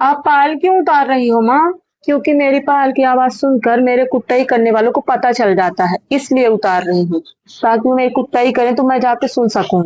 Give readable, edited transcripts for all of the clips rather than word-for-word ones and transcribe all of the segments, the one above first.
आप पायल क्यों उतार रही हो माँ? क्योंकि मेरी पायल की आवाज सुनकर मेरे कुटाई करने वालों को पता चल जाता है, इसलिए उतार रही हूँ। ताकि वो मेरी कुटाई करें तो मैं जाके सुन सकूं।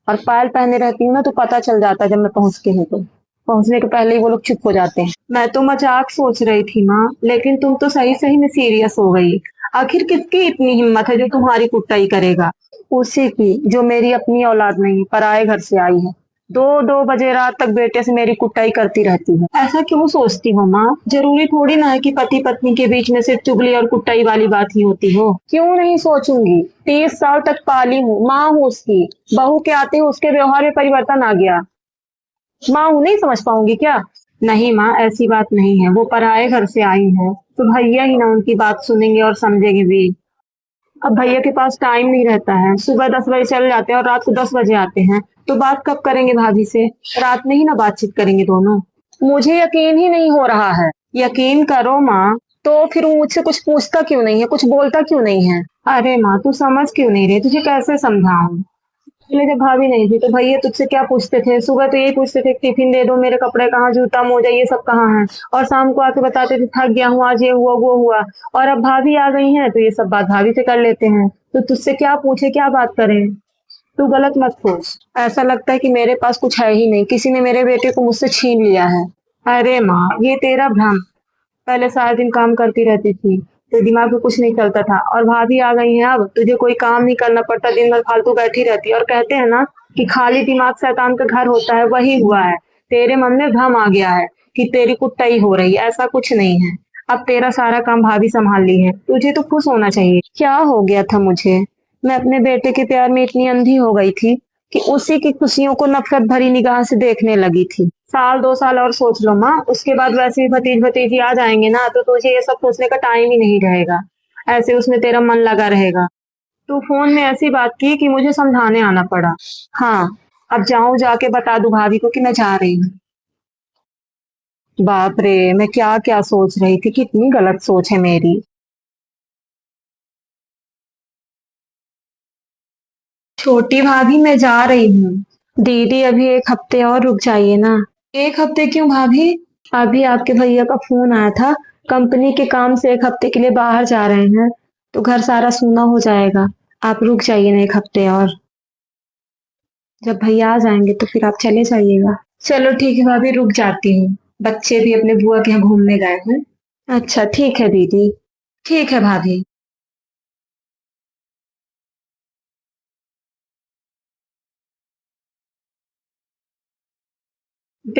और पायल पहने रहती हूँ ना तो पता चल जाता है जब मैं पहुंचती हूँ तो। पहुंचने के पहले ही वो लोग चुप हो जाते हैं। मैं तो मजाक सोच रही थी माँ, लेकिन तुम तो सही सही में सीरियस हो गई। आखिर किसकी इतनी हिम्मत है जो तुम्हारी कुटाई करेगा? उसी की जो मेरी अपनी औलाद नहीं, पराए घर से आई है। दो दो बजे रात तक बेटे से मेरी कुटाई करती रहती है। ऐसा क्यों सोचती हो माँ? जरूरी थोड़ी ना है कि पति पत्नी के बीच में सिर्फ चुगली और कुटाई वाली बात ही होती हो। क्यों नहीं सोचूंगी? 30 साल तक पाली हूँ, माँ हूँ उसकी। बहू के आते ही उसके व्यवहार में परिवर्तन आ गया। माँ हूँ, नहीं समझ पाऊंगी क्या? नहीं माँ, ऐसी बात नहीं है। वो पराए घर से आई है तो भैया ही ना उनकी बात सुनेंगे और समझेंगे भी। अब भैया के पास टाइम नहीं रहता है। सुबह 10 बजे चले जाते हैं और रात को 10 बजे आते हैं। तो बात कब करेंगे भाभी से? रात में ही ना बातचीत करेंगे दोनों। मुझे यकीन ही नहीं हो रहा है। यकीन करो माँ। तो फिर वो मुझसे कुछ पूछता क्यों नहीं है, कुछ बोलता क्यों नहीं है? अरे माँ, तू समझ क्यों नहीं रही? तुझे कैसे समझाऊं? पहले जब भाभी नहीं थी तो भैया तुझसे क्या पूछते थे? सुबह तो यही पूछते थे, टिफिन दे दो, मेरे कपड़े कहाँ, जूता मोजा ये सब कहाँ है। और शाम को आके बताते थे थक गया हूँ, आज ये हुआ वो हुआ। और अब भाभी आ गई है तो ये सब बात भाभी से कर लेते हैं। तो तुझसे क्या पूछे, क्या बात करें? तू गलत मत सोच। ऐसा लगता है कि मेरे पास कुछ है ही नहीं, किसी ने मेरे बेटे को मुझसे छीन लिया है। अरे माँ, ये तेरा भ्रम। पहले सारा दिन काम करती रहती थी तो दिमाग में कुछ नहीं चलता था, और भाभी आ गई है अब तुझे कोई काम नहीं करना पड़ता, दिन भर फालतू बैठी रहती है। और कहते हैं ना कि खाली दिमाग शैतान का घर होता है, वही हुआ है। तेरे मन में भ्रम आ गया है कि तेरी कुटाई हो रही है, ऐसा कुछ नहीं है। अब तेरा सारा काम भाभी संभाल ली है, तुझे तो खुश होना चाहिए। क्या हो गया था मुझे? मैं अपने बेटे के प्यार में इतनी अंधी हो गई थी कि उसी की खुशियों को नफरत भरी निगाह से देखने लगी थी। साल 2 साल और सोच लो माँ, उसके बाद वैसे ही भतीज भतीजी आ जाएंगे ना तो तुझे ये सब सोचने का टाइम ही नहीं रहेगा। ऐसे उसमें तेरा मन लगा रहेगा। तू फोन में ऐसी बात की कि मुझे समझाने आना पड़ा। हाँ, अब जाऊं जाके बता दूं भाभी को कि मैं जा रही हूँ। बाप रे, मैं क्या क्या सोच रही थी, कितनी गलत सोच है मेरी। छोटी भाभी, मैं जा रही हूँ। दीदी अभी 1 हफ्ते और रुक जाइए ना। 1 हफ्ते क्यों भाभी? अभी आपके भैया का फोन आया था। कंपनी के काम से 1 हफ्ते के लिए बाहर जा रहे हैं। तो घर सारा सूना हो जाएगा। आप रुक जाइए ना 1 हफ्ते और। जब भैया आ जाएंगे तो फिर आप चले जाइएगा। चलो ठीक है भाभी, रुक जाती हूँ। बच्चे भी अपने बुआ के यहाँ घूमने गए हैं। अच्छा ठीक है दीदी। ठीक है भाभी।